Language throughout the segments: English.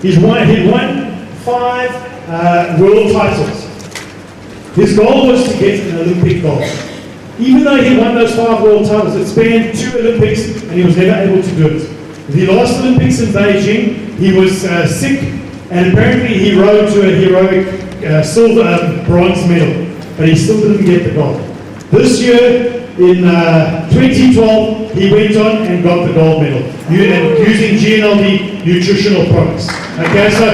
He won 5 world titles. His goal was to get an Olympic gold. Even though he won those 5 world titles, it spanned 2 Olympics and he was never able to do it. The last Olympics in Beijing, he was sick, and apparently he rode to a heroic bronze medal, but he still didn't get the gold. This year, in 2012, he went on and got the gold medal using GNLD nutritional products. Okay, so,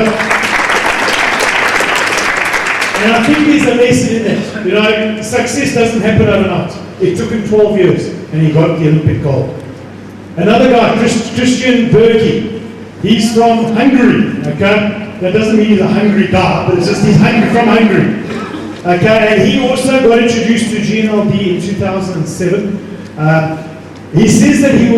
and I think there's a lesson in that. You know, success doesn't happen overnight. It took him 12 years, and he got the Olympic gold. Another guy, Christian Berkey, he's from Hungary. Okay, that doesn't mean he's a hungry guy, but it's just he's from Hungary. Okay, and he also got introduced to GNLD in 2007. He says that he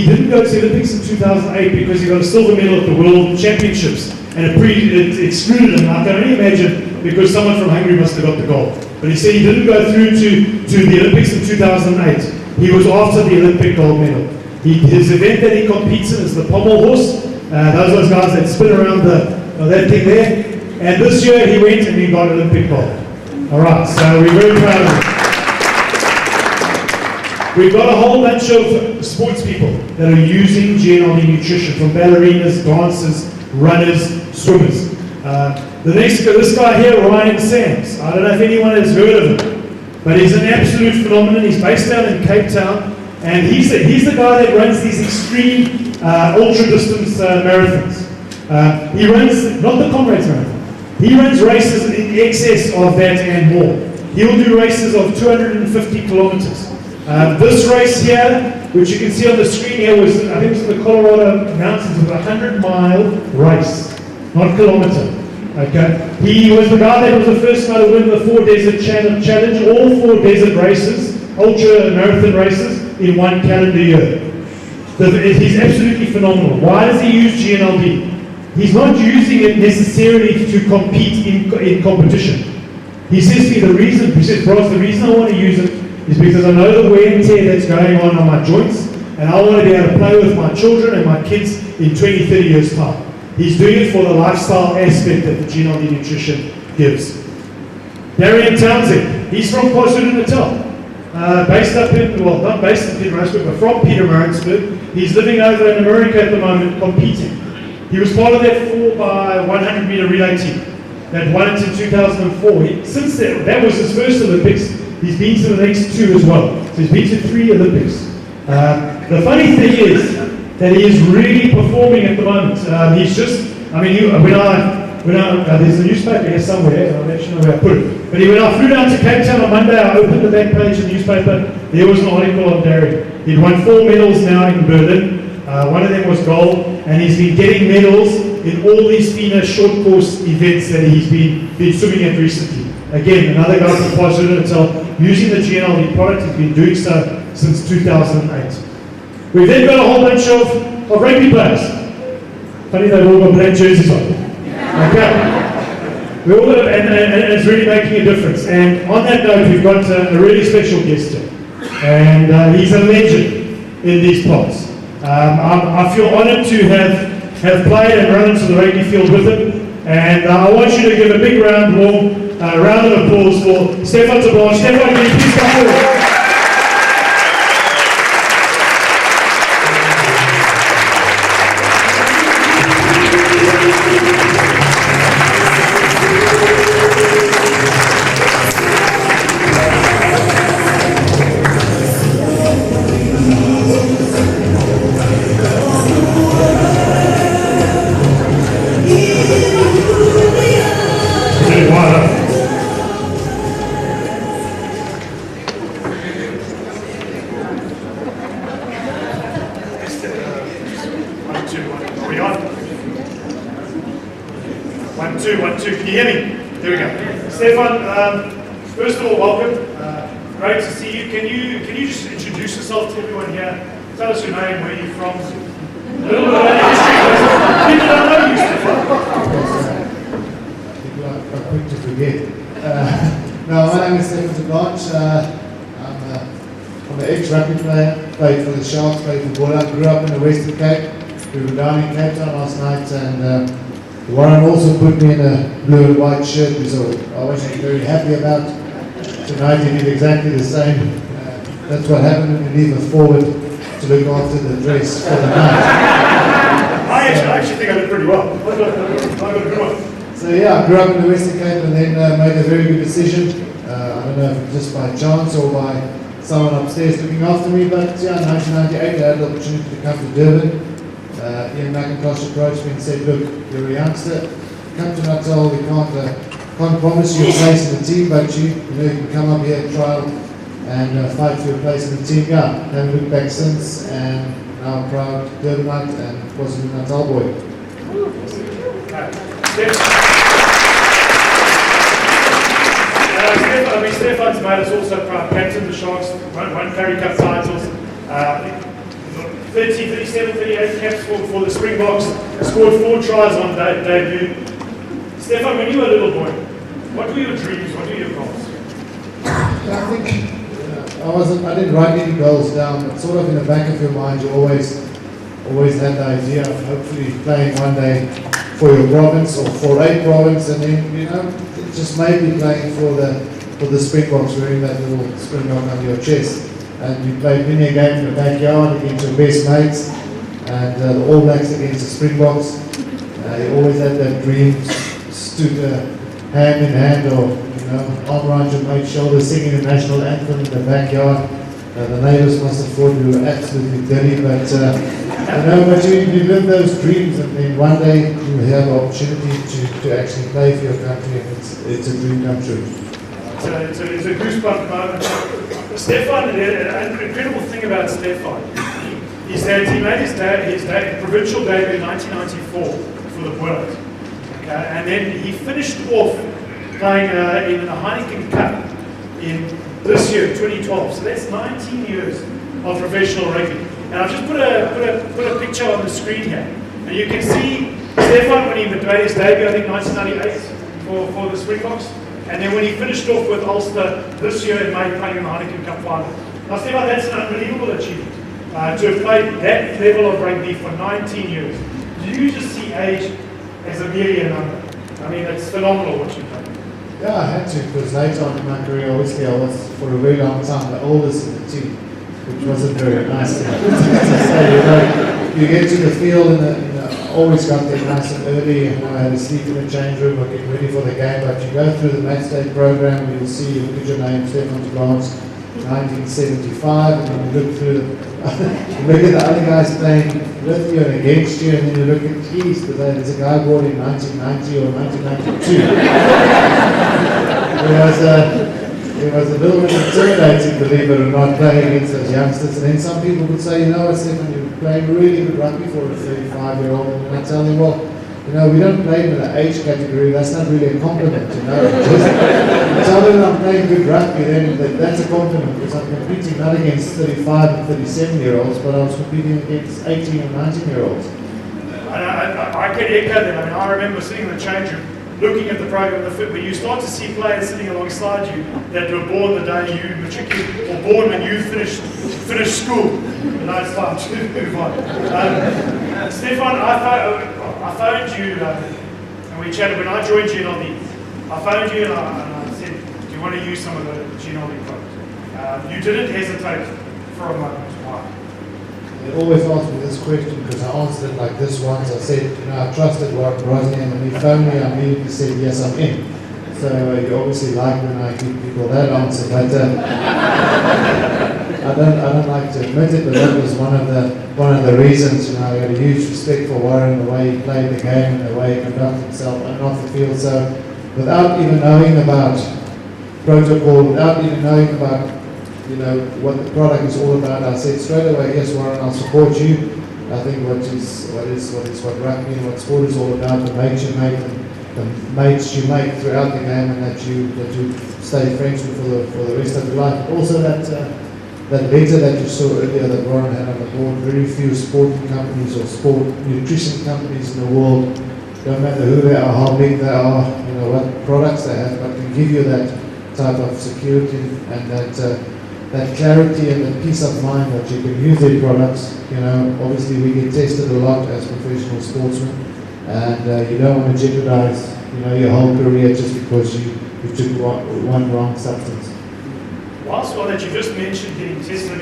didn't go to the Olympics in 2008 because he got a silver medal at the World Championships, and it excluded him. I can only imagine because someone from Hungary must have got the gold. But he said he didn't go through to the Olympics in 2008. He was after the Olympic gold medal. His event that he competes in is the pommel horse. Those guys that spin around that thing there. And this year he went and he got Olympic gold. Alright, so we're very proud of him. We've got a whole bunch of sports people that are using GNLD nutrition, from ballerinas, dancers, runners, swimmers. This guy here, Ryan Sams, I don't know if anyone has heard of him, but he's an absolute phenomenon. He's based down in Cape Town, and he's the guy that runs these extreme ultra-distance marathons. He runs, not the Comrades Marathon, he runs races in excess of that and more. He'll do races of 250 kilometers. This race here, which you can see on the screen here, was, I think it was in the Colorado mountains, it was a 100-mile race, not kilometer. Okay. He was the guy that was the first guy to win the 4 Desert Challenge, all 4 desert races, ultra marathon races, in 1 calendar year. He's absolutely phenomenal. Why does he use GNLD? He's not using it necessarily to compete in competition. He says to me, the reason I want to use it is because I know the wear and tear that's going on my joints, and I want to be able to play with my children and my kids in 20, 30 years' time. He's doing it for the lifestyle aspect that the GNLD nutrition gives. Darian Townsend, he's from KwaZulu-Natal. Based up in, well, not based in Pietermaritzburg, but from Pietermaritzburg. He's living over in America at the moment, competing. He was part of that 4x100 meter relay team that won it in 2004. Since then, that was his first Olympics. He's been to the next 2 as well. So he's been to 3 Olympics. The funny thing is that he is really performing at the moment. He's just, I mean, there's a newspaper here somewhere, I don't actually know where I put it. But when I flew down to Cape Town on Monday, I opened the back page of the newspaper. There was an article on Darian. He'd won 4 medals now in Berlin. One of them was gold, and he's been getting medals in all these FINA short course events that he's been swimming at recently. Again, another guy from KwaZulu-Natal using the GNLD product. He's been doing so since 2008. We've then got a whole bunch of rugby players. Funny they've all got black jerseys on. Okay. We all got, and it's really making a difference. And on that note, we've got a really special guest here. And he's a legend in these parts. I feel honoured to have played and run into the rugby field with him. And I want you to give a big round of applause for Stefan Terblanche. Stefan, can you please come forward? One, two. Can you hear me? There we go. Stefan, first of all, welcome. Great to see you. Can you just introduce yourself to everyone here? Tell us your name, where you're from. A little bit of history. People don't know you, Stefan. People are quick to forget. No, my name is Stefan Terblanche. I'm an ex-rugby player. Played for the Sharks, played for Bola. Grew up in the Western Cape. We were down in Cape Town last night, and Warren also put me in a blue and white shirt, which I wasn't very happy about. Tonight he did exactly the same. That's what happened when you leave a forward to look after the dress for the night. I actually think I did pretty well. I got a good one. So yeah, I grew up in the Western Cape and then made a very good decision. I don't know if it was just by chance or by someone upstairs looking after me, but yeah, in 1998 I had the opportunity to come to Durban. Ian McIntosh approached me and said, look, you're a youngster, come to Natal, we can't promise you a place in the team, but you can come up here, trial, and fight for your place in the team. Yeah, haven't looked back since, and now I'm proud Durbanite and possibly Natal boy. Stefan's made us also proud. Captain the Sharks, won Currie Cup titles. 37, 38 caps for the Springboks. Scored 4 tries on debut. Stefan, when you were a little boy, what were your dreams? What were your goals? I think I didn't write any goals down, but sort of in the back of your mind, you always had the idea of hopefully playing one day for your province or for a province, and then it just maybe playing for the Springboks, wearing that little Springbok on your chest. And you played many a game in the backyard against your best mates, and the All Blacks against the Springboks. You always had that dream, stood hand in hand or arm around your mate's shoulder, singing the national anthem in the backyard. The neighbours must have thought you were absolutely dirty, but but you live those dreams, and then one day you have the opportunity to actually play for your country, and it's a dream come true. It's a goosebump moment. Stefan, an incredible thing about Stefan is that he made his provincial debut in 1994 for the Bullets. Okay? And then he finished off playing in the Heineken Cup in this year, 2012. So that's 19 years of professional rugby. And I've just put a picture on the screen here. And you can see Stefan when he made his debut, I think 1998, for the Springboks. And then when he finished off with Ulster this year in May, playing in the Heineken Cup final. Now, Stefan, that's an unbelievable achievement. To have played that level of rugby for 19 years. Do you just see age as a mere number? I mean, it's phenomenal what you've done. Yeah, I had to, because later on in my career, obviously I was for a very long time the oldest in the team, which wasn't very nice to say. You get to the field and always got there nice and early, and I had to sleep in the change room or get ready for the game, but you go through the match day program and you'll see, you look at your name, Stefan Terblanche, 1975, and then you look through, you look at the other guys playing with you and against you, and then you look at, geez, but there's a guy born in 1990 or 1992. It was a little bit intimidating, believe it or not, playing against those youngsters. And then some people would say, what, Stefan, you're playing really good rugby for a 35-year-old. And I tell them, well, we don't play in the age category. That's not really a compliment, Just tell them I'm playing good rugby, then that's a compliment, because I'm competing not against 35 and 37-year-olds, but I was competing against 18 and 19-year-olds. I can echo that. I mean, I remember sitting in the change room, looking at the program, when you start to see players sitting alongside you that were born the day you matriculated, or born when you finished school. Now it's time to move on. Stefan, I phoned you, and we chatted when I joined GNLD. I phoned you and I said, do you want to use some of the GNLD products? You didn't hesitate for a moment. Why? They always ask me this question because I answered it like this once. I said, I trusted Warren Brosnihan, and when he phoned me, I immediately said, yes, I'm in. So you obviously like when I give people that answer, but I don't like to admit it, but that was one of the reasons. I had a huge respect for Warren, the way he played the game and the way he conducted himself and off the field. So without even knowing about protocol, without even knowing about what the product is all about, I said straight away, yes, Warren, I'll support you. I think what rugby and what sport is all about, the mates you make, the mates you make throughout the game, and that you stay friends with for the rest of your life. Also that letter that you saw earlier that Warren had on the board, very few sporting companies or sport nutrition companies in the world, don't matter who they are, how big they are, what products they have, but can give you that type of security and that clarity and that peace of mind that you can use their products. Obviously we get tested a lot as professional sportsmen, and you don't want to jeopardize, your whole career just because you took one wrong substance. Whilst on that, you just mentioned getting tested.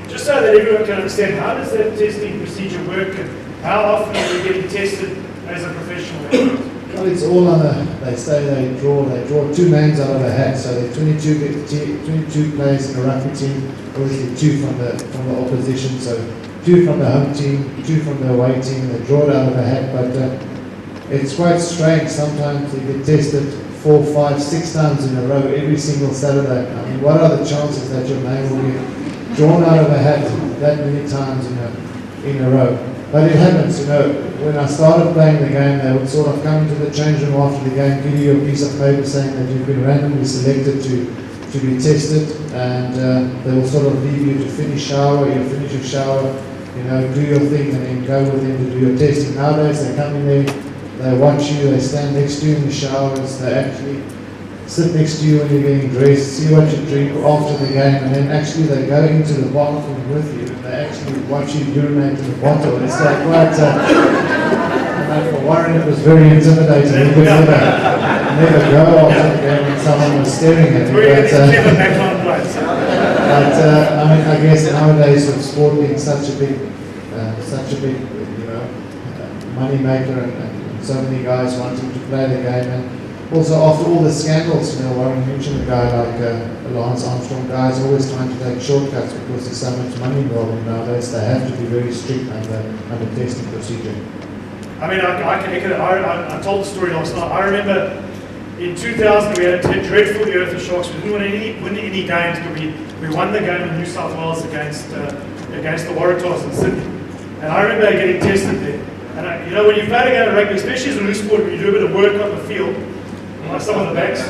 Just so that everyone can understand, how does that testing procedure work, and how often are you getting tested as a professional athlete? Well, it's all on they say they draw 2 names out of a hat, so there are 22 players in a rugby team, obviously 2 from the opposition, so 2 from the home team, 2 from the away team. They draw it out of a hat, but it's quite strange. Sometimes you get tested 4, 5, 6 times in a row every single Saturday. I mean, what are the chances that your name will be drawn out of a hat that many times in a row? But it happens, when I started playing the game, they would sort of come into the change room after the game, give you a piece of paper saying that you've been randomly selected to be tested, and they will sort of leave you to finish shower, you finish your shower, do your thing, and then go with them to do your testing. Nowadays, they come in there, they watch you, they stand next to you in the showers, they actually sit next to you when you're getting dressed, see what you drink after the game, and then actually they go into the bathroom with you, and they actually watch you urinate in the bottle. It's like quite, for Warren it was very intimidating. He could never go after the game when someone was staring at him. But I guess nowadays with sport being such a big money maker, and so many guys wanting to play the game, and also after all the scandals, Warren mentioned a guy like Lance Armstrong, guys always trying to take shortcuts because there's so much money involved nowadays. They have to be very strict under testing procedure. I mean, I can echo that. I told the story last night. I remember in 2000 we had a dreadful year with the Sharks. We didn't win any games, but we won the game in New South Wales against the Waratahs in Sydney. And I remember getting tested there. And when you play a game of rugby, especially as a loose sport, when you do a bit of work on the field, like some of the backs,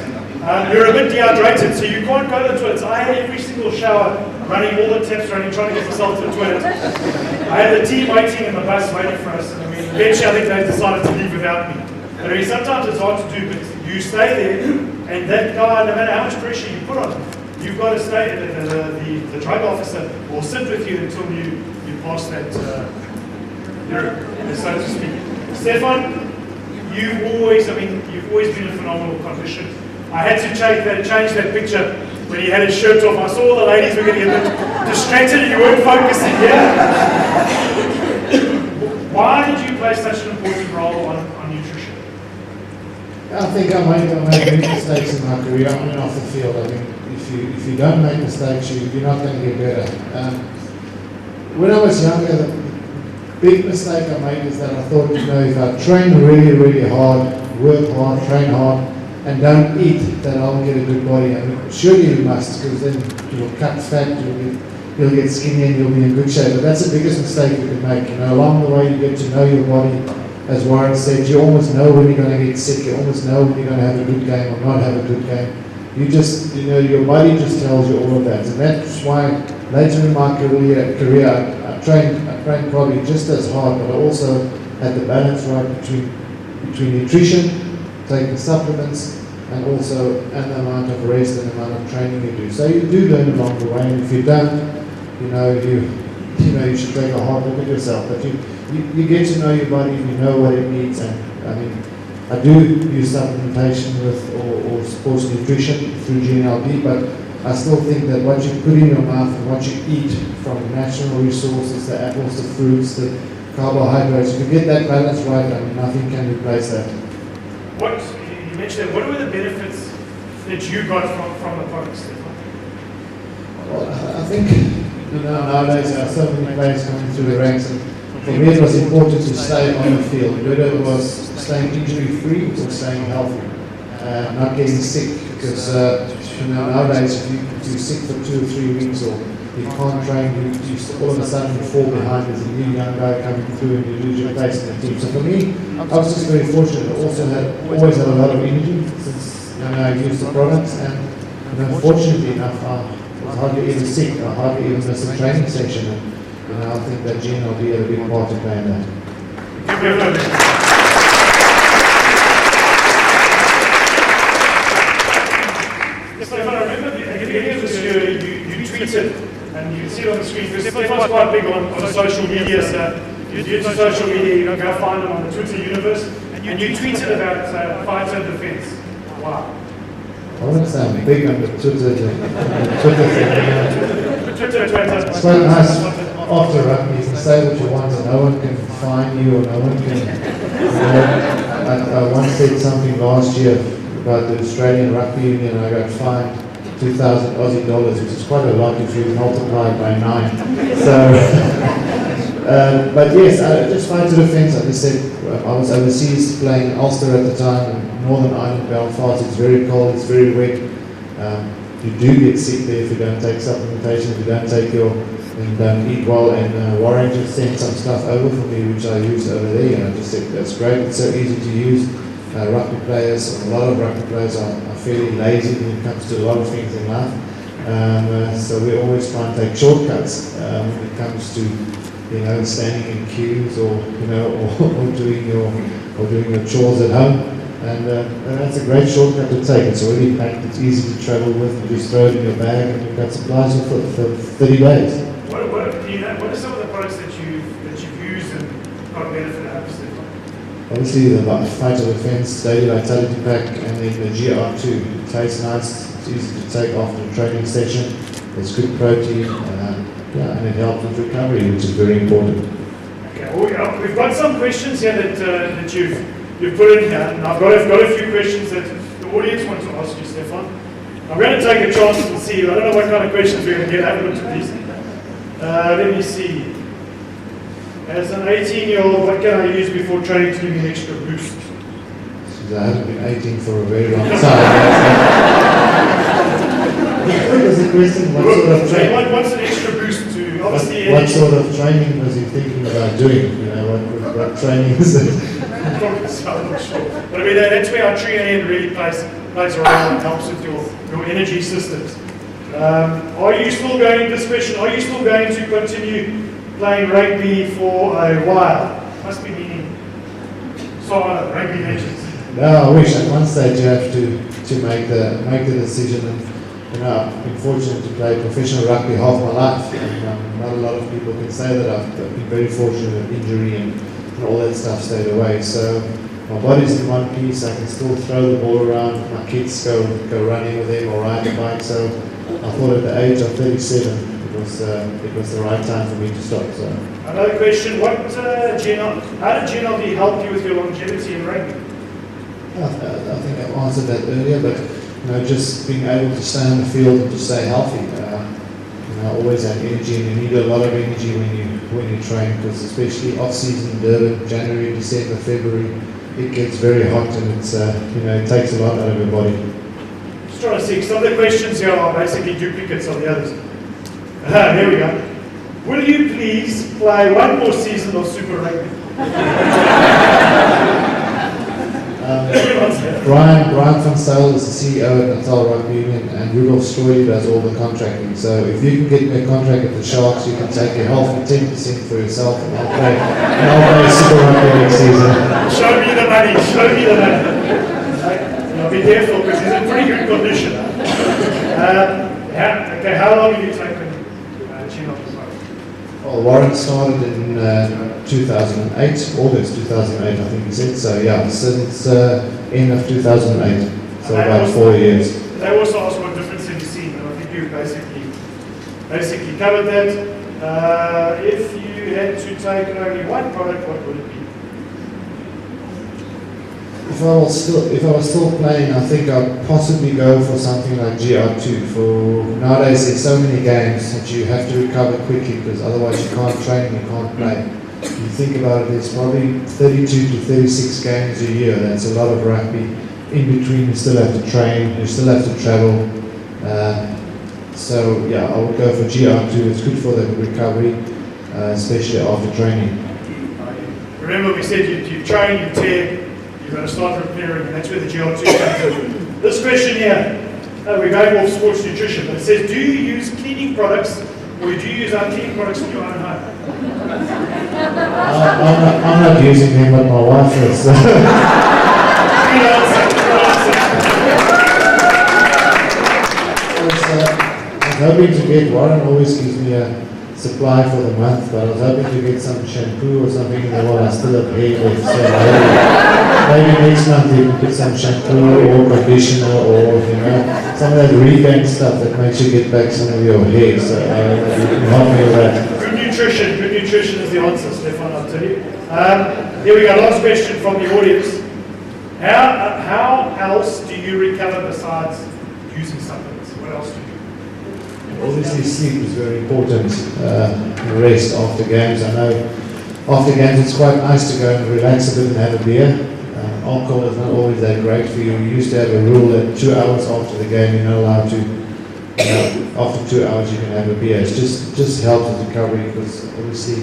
you're a bit dehydrated, so you can't go to the toilets. I had every single shower running, all the taps running, trying to get myself to the toilet. I had the team waiting in the bus waiting for us. And eventually I think they decided to leave without me. But sometimes it's hard to do, but you stay there, and that guy, no matter how much pressure you put on him, you've got to stay. The drug officer will sit with you until you pass that so to speak. Stefan, you've always been in phenomenal condition. I had to change that picture when he had his shirt off. I saw all the ladies were getting a bit distracted and you weren't focusing. Why did you play such an important role on nutrition? I think I made many mistakes in my career on and off the field. I mean, if you don't make mistakes, you're not going to get better. When I was younger, the big mistake I made is that I thought, if I train really, really hard, work hard, train hard, and don't eat, then I'll get a good body. I mean, surely you must, because then you'll cut fat, you'll get skinny, and you'll be in good shape. But that's the biggest mistake you can make. Along the way, you get to know your body. As Warren said, you almost know when you're going to get sick. You almost know when you're going to have a good game or not have a good game. You just, your body just tells you all of that. And that's why later in my career I trained probably just as hard, but I also had the balance right between nutrition, taking supplements, and the amount of rest and the amount of training you do. So you do learn along the way, and if you don't, you should take a hard look at yourself. But you get to know your body, and you know what it needs. And I mean, I do use supplementation or sports nutrition through GNLD, but I still think that what you put in your mouth and what you eat from natural resources, the apples, the fruits, the carbohydrates, if you get that balance right, I mean, nothing can replace that. You mentioned that. What were the benefits that you got from the product, Stefan? Well, I think nowadays there are so many players coming through the ranks, and for me it was important to stay on the field, whether it was staying injury-free or staying healthy, not getting sick, because nowadays if you're sick for 2 or 3 weeks or you can't train, you all of a sudden you fall behind. There's a new young guy coming through and you lose your place in the team. So for me, I was just very fortunate. I also always had a lot of energy since I used the products, and fortunately enough, I was hardly ever sick. I hardly even missed a training session, and I think that GNLD had a big part to play in that. Stefan, I remember at the beginning of this year, you tweeted, and you can see it on the screen, because Stefan's quite big on social media, so Due to social media, you can go find them on the Twitter universe, and you tweeted about fighter defense. Wow. I wouldn't say I'm big on the Twitter thing. Twitter is fantastic. It's quite nice after rugby, you can say what you want and no one can fine you or no one can, I once said something last year about the Australian Rugby Union. I got fined 2,000 Aussie dollars, which is quite a lot if you multiply it by 9. So, but yes, just fighter defence. Like I said, I was overseas playing in Ulster at the time, in Northern Ireland, Belfast. It's very cold, it's very wet. You do get sick there if you don't take supplementation, if you don't take and don't eat well. And Warren just sent some stuff over for me, which I used over there, and I just said, that's great, it's so easy to use. Rugby players, a lot of rugby players are fairly lazy when it comes to a lot of things in life. So we always try and take shortcuts when it comes to, standing in queues or doing your chores at home. And that's a great shortcut to take. It's already packed, it's easy to travel with, you just throw it in your bag and you've got supplies for 30 days. What are some of the products that you've used and got benefit out of, Stefan? Obviously the fighter defense, daily vitality pack, and then the GR2. It tastes nice, it's easy to take after a training session, it's good protein, and it helps with recovery, which is very important. Okay, well, we've got some questions here that you've put in here, and I've got a few questions that the audience wants to ask you, Stefan. I'm going to take a chance and see. I don't know what kind of questions we're going to get. I haven't looked at these. Let me see. As an 18-year-old, what can I use before training to give me an extra boost? I haven't been 18 for a very long time. What was the question? What sort of training? What's an extra boost to, obviously... What sort of training was he thinking about doing? What training is it? I'm not sure. But I mean, that's where our trian really plays a role and helps with your energy systems. Are you still going to continue playing rugby for a while? Must be meaning rugby legends. No, I wish at one stage you have to make the decision. And I've been fortunate to play professional rugby half my life, and not a lot of people can say that. I've been very fortunate with injury and all that stuff stayed away. So my body's in one piece. I can still throw the ball around. My kids go running with them or ride a bike. So I thought at the age of 37, it was the right time for me to stop. So another question: how did GNLD help you with your longevity in rugby? I think I've answered that earlier, but just being able to stay on the field and to stay healthy. I always have energy, and you need a lot of energy when you train, because especially off season in Durban, January, December, February, it gets very hot, and it's it takes a lot out of your body. Just trying to see, some of the questions here are basically duplicates of the others. Here we go. Will you please play one more season of Super Rugby? Brian van Styl is the CEO at Natal Rugby Union, and Rudolf Stroy does all the contracting. So if you can get me a contract at the Sharks, you can take a healthy 10% for yourself, and I'll play Super Rugby next season. Show me the money. I'll be careful because he's in pretty good condition. How long have you taken GNLD? Well, Warren started in 2008, August 2008, I think he said. So yeah, since end of 2008, so about 4 years. They also asked what difference have you seen, and I think you basically covered that. If you had to take only one product, what would it be? If I was still playing, I think I'd possibly go for something like GR2. For nowadays, there's so many games that you have to recover quickly, because otherwise you can't train and you can't play. If you think about it, there's probably 32 to 36 games a year. That's a lot of rugby. In between, you still have to train, you still have to travel. So yeah, I would go for GR2. It's good for the recovery, especially after training. Remember, we said you train, you tear. You're going to start repairing, and that's where the GR2 comes in. This question here, we're going off sports nutrition, but it says, do you use cleaning products, or do you use our cleaning products in your own home? I'm not using them, but my wife is. Good answer. I was hoping to get, Warren always gives me supply for the month, but I was hoping to get some shampoo or something in the while I still have hair left. So maybe next month you can get some shampoo or conditioner or some of that regain stuff that makes you get back some of your hair. So you can help me with that. Good nutrition is the answer, Stefan, I'll tell you. Here we go, last question from the audience. How else do you recover besides using supplements? What else do you do? Obviously sleep is very important, rest after games. I know after games it's quite nice to go and relax a bit and have a beer. Alcohol is not always that great for you. We used to have a rule that 2 hours after the game you're not allowed to, after 2 hours you can have a beer. It just helps with recovery because obviously,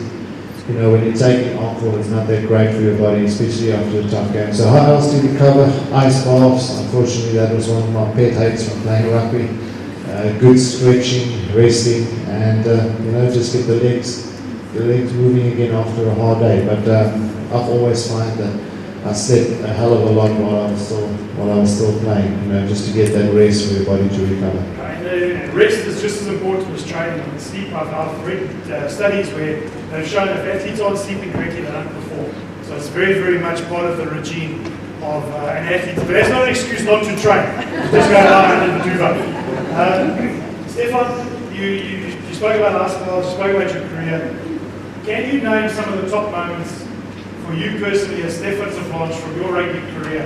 when you're taking alcohol it's not that great for your body, especially after a tough game. So how else do you recover? Ice baths. Unfortunately that was one of my pet hates from playing rugby. Good stretching, resting, and just get the legs moving again after a hard day. But I've always found that I slept a hell of a lot while I was still playing. Just to get that rest for your body to recover. And rest is just as important as training. And sleep, I've read studies where they've shown if athletes aren't sleeping correctly, they don't perform. So it's very, very much part of the regime of an athlete. But that's not an excuse not to train. Just go down and do that. Stefan, you spoke about lifestyle, you spoke about your career. Can you name some of the top moments for you personally as Stefan Terblanche from your rugby career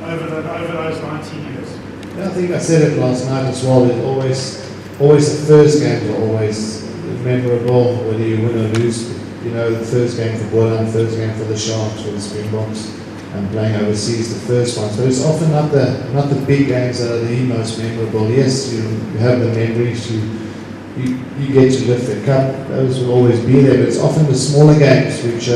over those 19 years? Yeah, I think I said it last night as well. That always the first games are always memorable, whether you win or lose. The first game for Durban, the first game for the Sharks, for the Springboks. And playing overseas, the first ones, but it's often not the big games that are the most memorable. Yes, you have the memories, you get to lift the cup, those will always be there, but it's often the smaller games which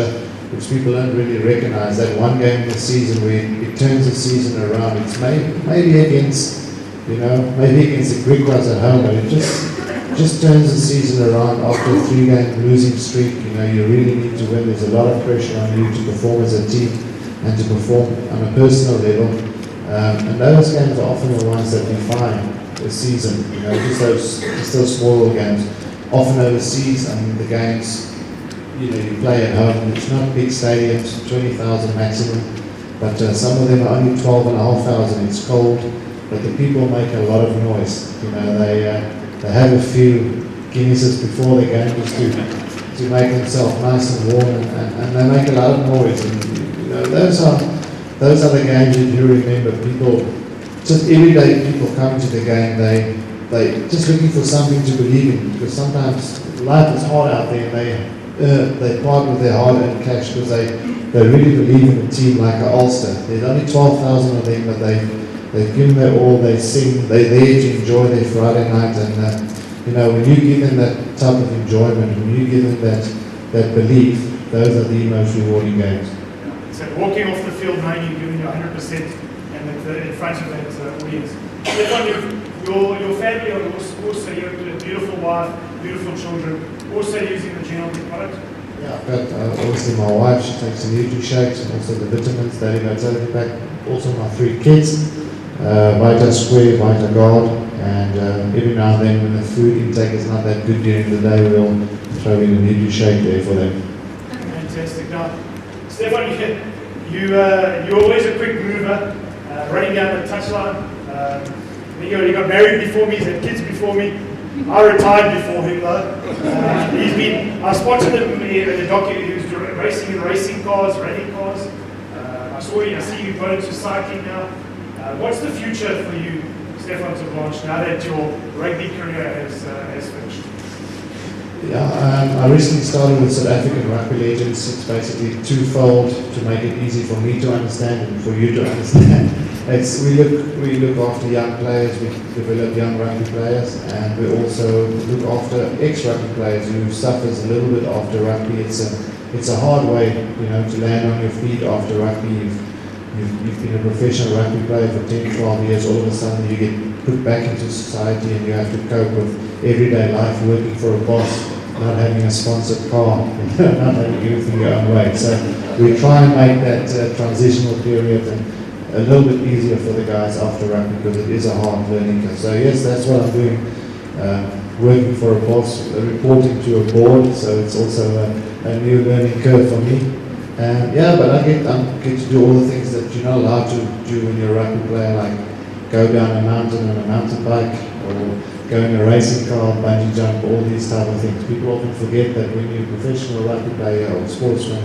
people don't really recognize. That one game in the season where it turns the season around. It's maybe against the Griquas at home, but it just turns the season around after a 3-game losing streak. You really need to win. There's a lot of pressure on you to perform as a team and to perform on a personal level, and those games are often the ones that define the season. Just those small games. Often overseas, the games, you play at home. It's not big stadiums, 20,000 maximum, but some of them are only 12,500. It's cold, but the people make a lot of noise. They have a few Guinnesses before the game just to make themselves nice and warm, and they make a lot of noise. And, those are the games that you remember. People, just everyday people come to the game. They just looking for something to believe in, because sometimes life is hard out there. They part with their hard-earned cash because they really believe in a team like Ulster. There's only 12,000 of them, but they've given their all. They sing. They're there to enjoy their Friday night, and when you give them that type of enjoyment, when you give them that belief, those are the most rewarding games. So walking off the field knowing you're giving your 100% and in front of that audience. Stefan, your family are also, you have a beautiful wife, beautiful children, also using the GNLD product? Yeah, I've got obviously my wife, she takes the Nutri-Shakes and also the vitamins, daily vitality pack. Also my 3 kids, Vita Square, Vita Guard, and every now and then when the food intake is not that good during the day, we'll throw in a Nutri-Shake there for them. Fantastic. Now, Stefan, you're always a quick mover, running down the touchline. He got married before me, he's had kids before me. I retired before him though. I spotted him in the document, he was racing in racing cars, rallying cars. I see you got into cycling now. What's the future for you, Stefan Terblanche, now that your rugby career has finished? Yeah, I recently started with South African Rugby Legends. It's basically twofold to make it easy for me to understand and for you to understand. We look after young players, we develop young rugby players, and we also look after ex-rugby players who suffers a little bit after rugby. It's a hard way, to land on your feet after rugby. You've been a professional rugby player for 10, 12 years. All of a sudden you get put back into society and you have to cope with everyday life, working for a boss, not having a sponsored car, not having everything your own way. So we try and make that transitional period a little bit easier for the guys after rugby, because it is a hard learning curve. So yes, that's what I'm doing working for a boss, reporting to a board, so it's also a new learning curve for me. Yeah, but I get to do all the things that you're not allowed to do when you're a rugby player, like go down a mountain on a mountain bike, or go in a racing car, bungee jump, all these type of things. People often forget that when you're a professional rugby player or sportsman,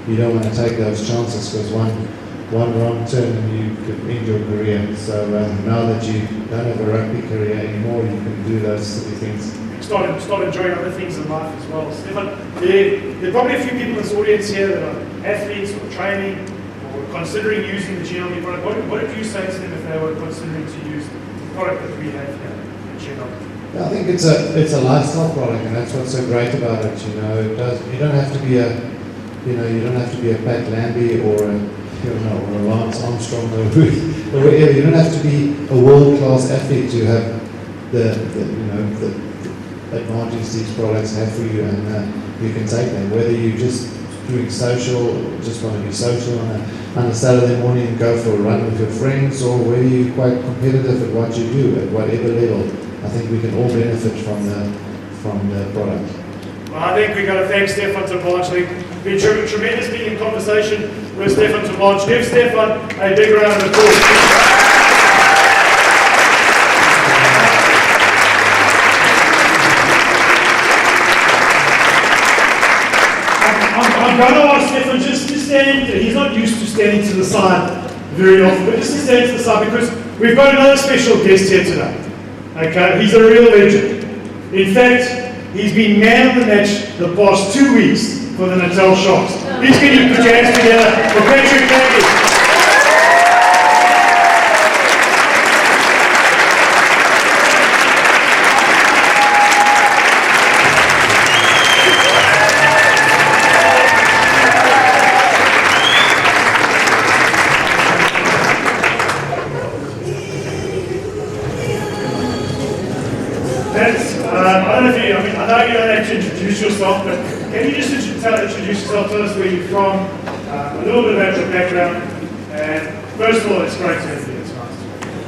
you don't want to take those chances, because one wrong turn and you could end your career. So now that you don't have a rugby career anymore, you can do those silly things. Start enjoying other things in life as well. Stefan, there are probably a few people in this audience here that are athletes or training or considering using the GNLD product. What did you say to them if they were considering to use the product that we have here at GNLD? Yeah, I think it's a lifestyle product, and that's what's so great about it. You know, you don't have to be a Pat Lambie or a Lance Armstrong or whatever. You don't have to be a world-class athlete to have the advantages these products have for you, and you can take them. Whether you're just doing social, or just want to be social on a Saturday morning and go for a run with your friends, or whether you're quite competitive at what you do, at whatever level, I think we can all benefit from the product. Well, I think we've got to thank Stefan Terblanche. It's been tremendous being in conversation with Stefan Terblanche. Give Stefan a big round of applause. I'm going to ask Stefan just to stand. He's not used to standing to the side very often, but just to stand to the side, because we've got another special guest here today. Okay, he's a real legend. In fact, he's been man of the match the past 2 weeks for the Natal Sharks. Please can you put your hands together for Patrick Lambie. I know you don't have to introduce yourself, but can you just introduce yourself, tell us where you're from, a little bit about your background, and first of all, it's great to have you. It's nice.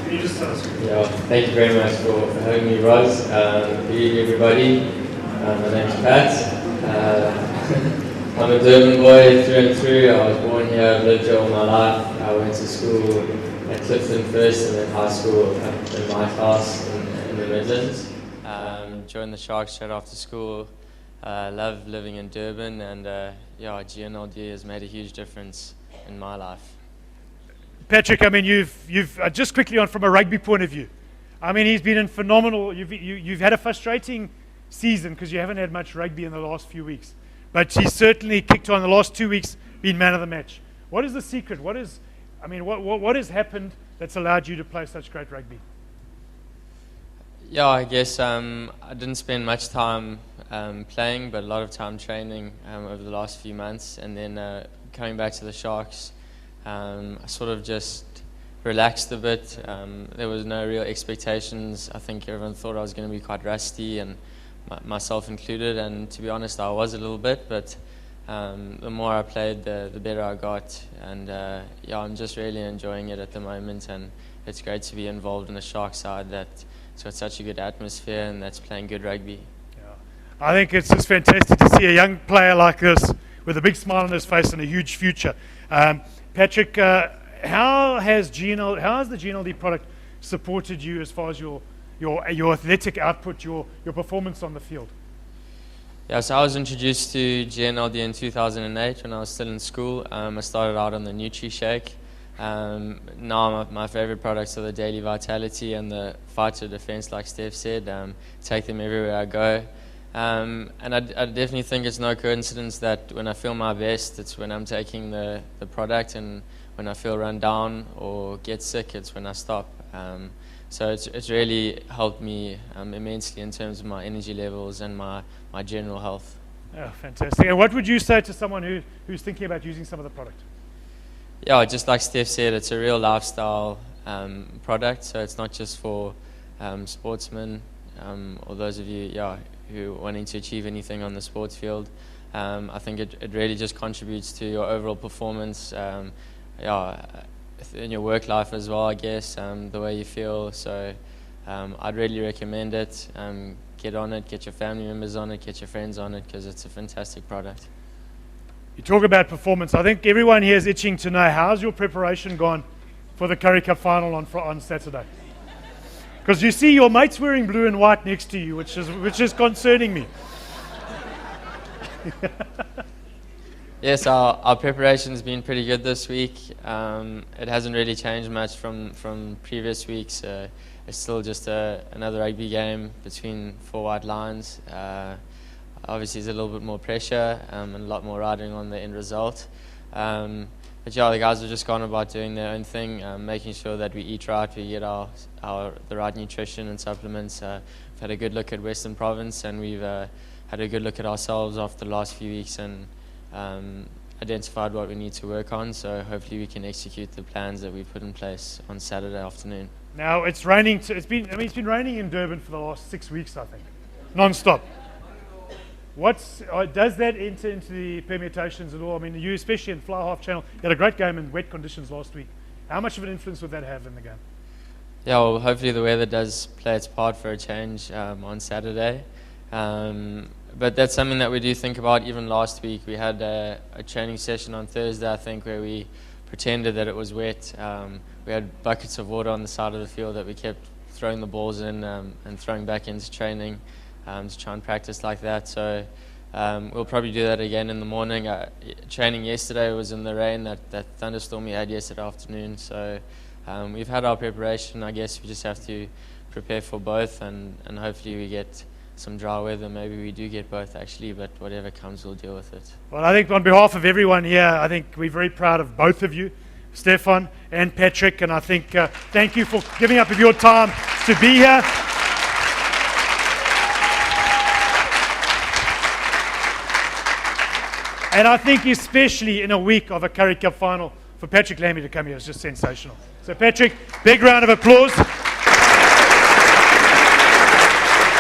Can you just tell us? Yeah, thank you very much for having me, Roz. Good evening, everybody. My name's Pat. I'm a Durban boy through and through. I was born here, I've lived here all my life. I went to school at Clifton first, and then high school in my class in the Midlands. Joined the Sharks straight after school. Love living in Durban, and GNLD has made a huge difference in my life. Patrick, I mean, you've just quickly on from a rugby point of view. I mean, he's been in phenomenal. You've had a frustrating season because you haven't had much rugby in the last few weeks, but he's certainly kicked on the last 2 weeks, been man of the match. What is the secret? What has happened that's allowed you to play such great rugby? Yeah, I guess I didn't spend much time playing, but a lot of time training over the last few months, and then coming back to the Sharks, I sort of just relaxed a bit. There was no real expectations. I think everyone thought I was going to be quite rusty, and myself included, and to be honest, I was a little bit, but the more I played, the better I got, and I'm just really enjoying it at the moment, and it's great to be involved in the Sharks side that's got such a good atmosphere and that's playing good rugby. Yeah. I think it's just fantastic to see a young player like this with a big smile on his face and a huge future. Patrick, how has the GNLD product supported you as far as your athletic output, your performance on the field? Yeah, so I was introduced to GNLD in 2008 when I was still in school. I started out on the Nutri Shake. Now my favorite products are the Daily Vitality and the Fight to Defense, like Steph said. Take them everywhere I go. And I definitely think it's no coincidence that when I feel my best, it's when I'm taking the product, and when I feel run down or get sick, it's when I stop. So it's really helped me immensely in terms of my energy levels and my general health. Yeah, fantastic. And what would you say to someone who's thinking about using some of the product? Yeah, just like Steph said, it's a real lifestyle product, so it's not just for sportsmen or those of you who are wanting to achieve anything on the sports field. I think it really just contributes to your overall performance, in your work life as well, I guess, the way you feel. So I'd really recommend it. Get on it, get your family members on it, get your friends on it, because it's a fantastic product. You talk about performance. I think everyone here is itching to know, how's your preparation gone for the Currie Cup final on Saturday? Because you see your mates wearing blue and white next to you, which is concerning me. Yes, our preparation's been pretty good this week. It hasn't really changed much from previous weeks. It's still just another rugby game between four white lines. Obviously, there's a little bit more pressure and a lot more riding on the end result. But yeah, the guys have just gone about doing their own thing, making sure that we eat right, we get the right nutrition and supplements. We've had a good look at Western Province, and we've had a good look at ourselves after the last few weeks, and identified what we need to work on. So hopefully we can execute the plans that we put in place on Saturday afternoon. Now it's raining. It's been raining in Durban for the last 6 weeks, I think, non-stop. Does that enter into the permutations at all? I mean, you, especially in fly half channel, you had a great game in wet conditions last week. How much of an influence would that have in the game? Yeah, well, hopefully the weather does play its part for a change on Saturday. But that's something that we do think about. Even last week, we had a training session on Thursday, I think, where we pretended that it was wet. We had buckets of water on the side of the field that we kept throwing the balls in and throwing back into training to try and practice like that. So we'll probably do that again in the morning. Training yesterday was in the rain, that thunderstorm we had yesterday afternoon. So we've had our preparation. I guess we just have to prepare for both, and hopefully we get some dry weather. Maybe we do get both, actually, but whatever comes, we'll deal with it. Well, I think on behalf of everyone here, I think we're very proud of both of you, Stefan and Patrick, and I think thank you for giving up of your time to be here. And I think especially in a week of a Currie Cup final, for Patrick Lambie to come here is just sensational. So Patrick, big round of applause.